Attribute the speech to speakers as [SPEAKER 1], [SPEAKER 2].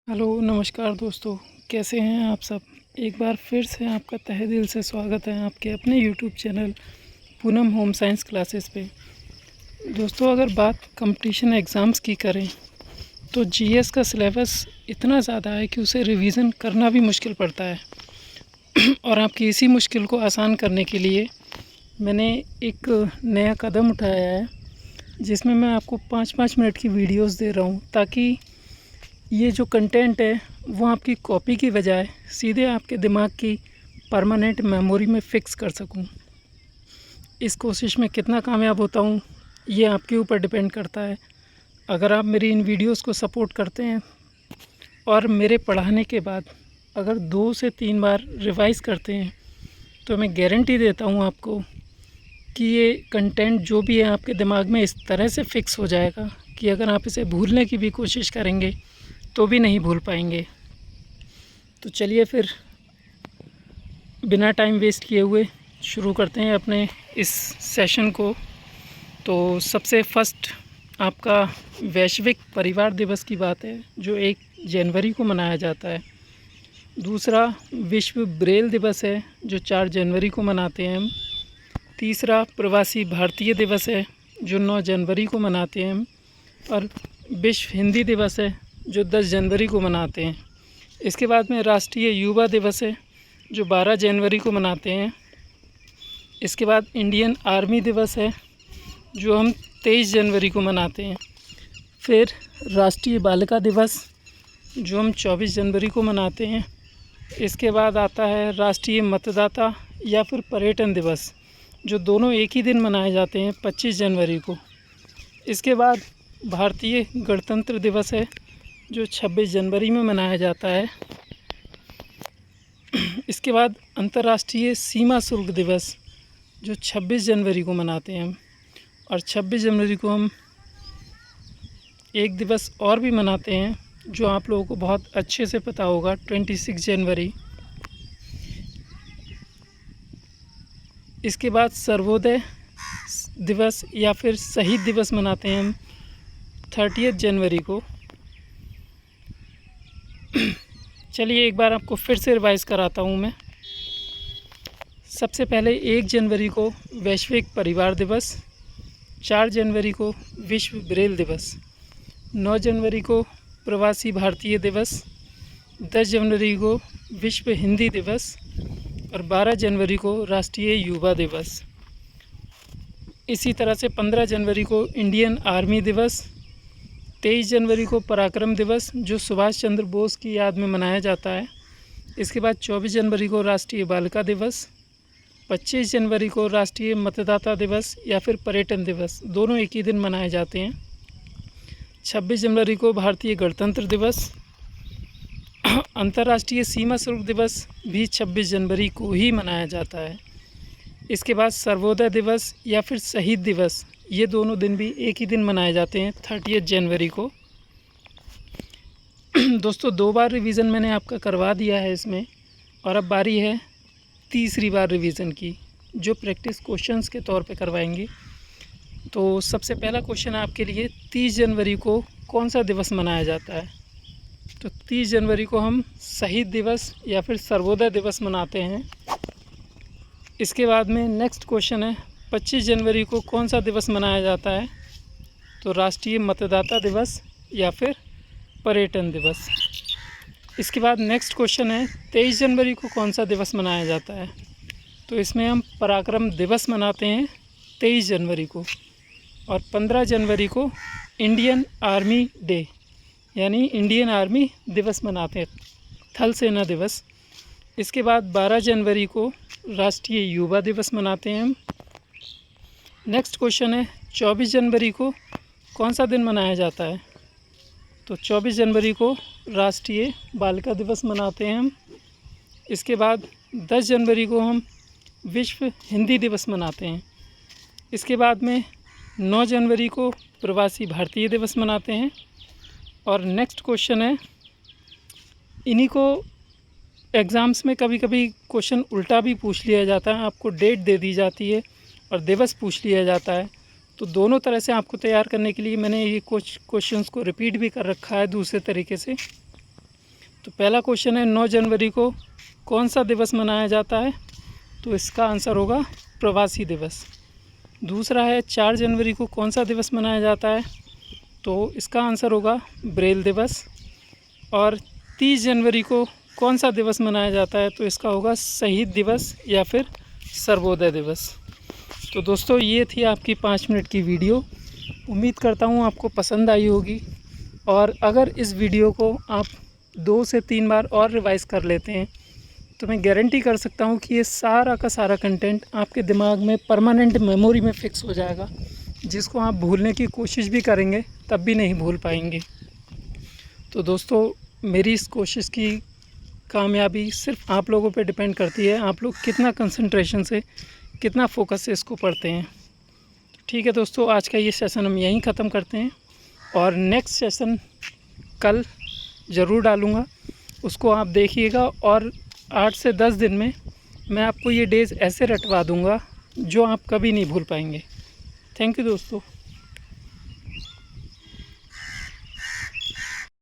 [SPEAKER 1] Hello नमस्कार दोस्तों, कैसे हैं आप सब। एक बार फिर से आपका तहे दिल से स्वागत है आपके अपने YouTube channel Poonam home science classes पे। दोस्तों, अगर बात कंपटीशन एग्ज़ाम्स की करें तो जीएस का सिलेबस इतना ज़्यादा है कि उसे रिवीज़न करना भी मुश्किल पड़ता है। और आपकी इसी मुश्किल को आसान करने के लिए मैंने एक नया कदम उठाया है, जिसमें मैं आपको 5-5 मिनट की वीडियोस दे रहा हूँ, ताकि ये जो कंटेंट है वो आपकी कॉपी की बजाय सीधे आपके दिमाग की परमानेंट मेमोरी में फ़िक्स कर सकूं। इस कोशिश में कितना कामयाब होता हूं ये आपके ऊपर डिपेंड करता है। अगर आप मेरी इन वीडियोस को सपोर्ट करते हैं और मेरे पढ़ाने के बाद अगर 2 से 3 बार रिवाइज़ करते हैं तो मैं गारंटी देता हूं आपको कि ये कंटेंट जो भी है आपके दिमाग में इस तरह से फ़िक्स हो जाएगा कि अगर आप इसे भूलने की भी कोशिश करेंगे तो भी नहीं भूल पाएंगे। तो चलिए फिर बिना टाइम वेस्ट किए हुए शुरू करते हैं अपने इस सेशन को। तो सबसे फर्स्ट आपका वैश्विक परिवार दिवस की बात है, जो 1 जनवरी को मनाया जाता है। दूसरा विश्व ब्रेल दिवस है, जो 4 जनवरी को मनाते हैं हम। तीसरा प्रवासी भारतीय दिवस है, जो 9 जनवरी को मनाते हैं हम। और विश्व हिंदी दिवस है, जो 10 जनवरी को मनाते हैं। इसके बाद में राष्ट्रीय युवा दिवस है, जो 12 जनवरी को मनाते हैं। इसके बाद इंडियन आर्मी दिवस है, जो हम 23 जनवरी को मनाते हैं। फिर राष्ट्रीय बालिका दिवस, जो हम 24 जनवरी को मनाते हैं। इसके बाद आता है राष्ट्रीय मतदाता या फिर पर्यटन दिवस, जो दोनों एक ही दिन मनाए जाते हैं, 25 जनवरी को। इसके बाद भारतीय गणतंत्र दिवस है, जो 26 जनवरी में मनाया जाता है। इसके बाद अंतर्राष्ट्रीय सीमा शुल्क दिवस, जो 26 जनवरी को मनाते हैं हम। और 26 जनवरी को हम एक दिवस और भी मनाते हैं, जो आप लोगों को बहुत अच्छे से पता होगा, 26 जनवरी। इसके बाद सर्वोदय दिवस या फिर शहीद दिवस मनाते हैं हम 30 जनवरी को। चलिए एक बार आपको फिर से रिवाइज़ कराता हूँ मैं। सबसे पहले 1 जनवरी को वैश्विक परिवार दिवस, 4 जनवरी को विश्व ब्रेल दिवस, 9 जनवरी को प्रवासी भारतीय दिवस, 10 जनवरी को विश्व हिंदी दिवस और 12 जनवरी को राष्ट्रीय युवा दिवस। इसी तरह से 15 जनवरी को इंडियन आर्मी दिवस, 23 जनवरी को पराक्रम दिवस, जो सुभाष चंद्र बोस की याद में मनाया जाता है। इसके बाद 24 जनवरी को राष्ट्रीय बालिका दिवस, 25 जनवरी को राष्ट्रीय मतदाता दिवस या फिर पर्यटन दिवस, दोनों एक ही दिन मनाए जाते हैं। 26 जनवरी को भारतीय गणतंत्र दिवस। अंतर्राष्ट्रीय सीमा शुल्क दिवस भी 26 जनवरी को ही मनाया जाता है। इसके बाद सर्वोदय दिवस या फिर शहीद दिवस, ये दोनों दिन भी एक ही दिन मनाए जाते हैं, 30 जनवरी को। दोस्तों, 2 बार रिवीज़न मैंने आपका करवा दिया है इसमें, और अब बारी है तीसरी बार रिवीज़न की, जो प्रैक्टिस क्वेश्चंस के तौर पे करवाएंगे। तो सबसे पहला क्वेश्चन आपके लिए, 30 जनवरी को कौन सा दिवस मनाया जाता है। तो 30 जनवरी को हम शहीद दिवस या फिर सर्वोदय दिवस मनाते हैं। इसके बाद में नेक्स्ट क्वेश्चन है, 25 जनवरी को कौन सा दिवस मनाया जाता है। तो राष्ट्रीय मतदाता दिवस या फिर पर्यटन दिवस। इसके बाद नेक्स्ट क्वेश्चन है, 23 जनवरी को कौन सा दिवस मनाया जाता है। तो इसमें हम पराक्रम दिवस मनाते हैं 23 जनवरी को। और 15 जनवरी को इंडियन आर्मी डे यानी इंडियन आर्मी दिवस मनाते हैं, थल सेना दिवस। इसके बाद 12 जनवरी को राष्ट्रीय युवा दिवस मनाते हैं हम। नेक्स्ट क्वेश्चन है, 24 जनवरी को कौन सा दिन मनाया जाता है। तो 24 जनवरी को राष्ट्रीय बालिका दिवस मनाते हैं हम। इसके बाद 10 जनवरी को हम विश्व हिंदी दिवस मनाते हैं। इसके बाद में 9 जनवरी को प्रवासी भारतीय दिवस मनाते हैं। और नेक्स्ट क्वेश्चन है, इन्हीं को एग्ज़ाम्स में कभी कभी क्वेश्चन उल्टा भी पूछ लिया जाता है, आपको डेट दे दी जाती है और दिवस पूछ लिया जाता है। तो दोनों तरह से आपको तैयार करने के लिए मैंने ये कुछ क्वेश्चंस को रिपीट भी कर रखा है दूसरे तरीके से। तो पहला क्वेश्चन है 9 जनवरी को कौन सा दिवस मनाया जाता है? तो इसका आंसर होगा प्रवासी दिवस। दूसरा है 4 जनवरी को कौन सा दिवस मनाया जाता है? तो इसका आंसर होगा ब्रेल दिवस। और 30 जनवरी को कौन सा दिवस मनाया जाता है? तो इसका होगा शहीद दिवस या फिर सर्वोदय दिवस। तो दोस्तों ये थी आपकी 5 मिनट की वीडियो। उम्मीद करता हूँ आपको पसंद आई होगी, और अगर इस वीडियो को आप 2 से 3 बार और रिवाइज़ कर लेते हैं तो मैं गारंटी कर सकता हूँ कि ये सारा का सारा कंटेंट आपके दिमाग में परमानेंट मेमोरी में फ़िक्स हो जाएगा, जिसको आप भूलने की कोशिश भी करेंगे तब भी नहीं भूल पाएंगे। तो दोस्तों मेरी इस कोशिश की कामयाबी सिर्फ आप लोगों पे डिपेंड करती है, आप लोग कितना कंसंट्रेशन से, कितना फोकस से इसको पढ़ते हैं। ठीक है दोस्तों, आज का ये सेशन हम यहीं ख़त्म करते हैं, और नेक्स्ट सेशन कल ज़रूर डालूँगा, उसको आप देखिएगा। और 8 से 10 दिन में मैं आपको ये डेज़ ऐसे रटवा दूँगा जो आप कभी नहीं भूल पाएंगे। थैंक यू दोस्तों।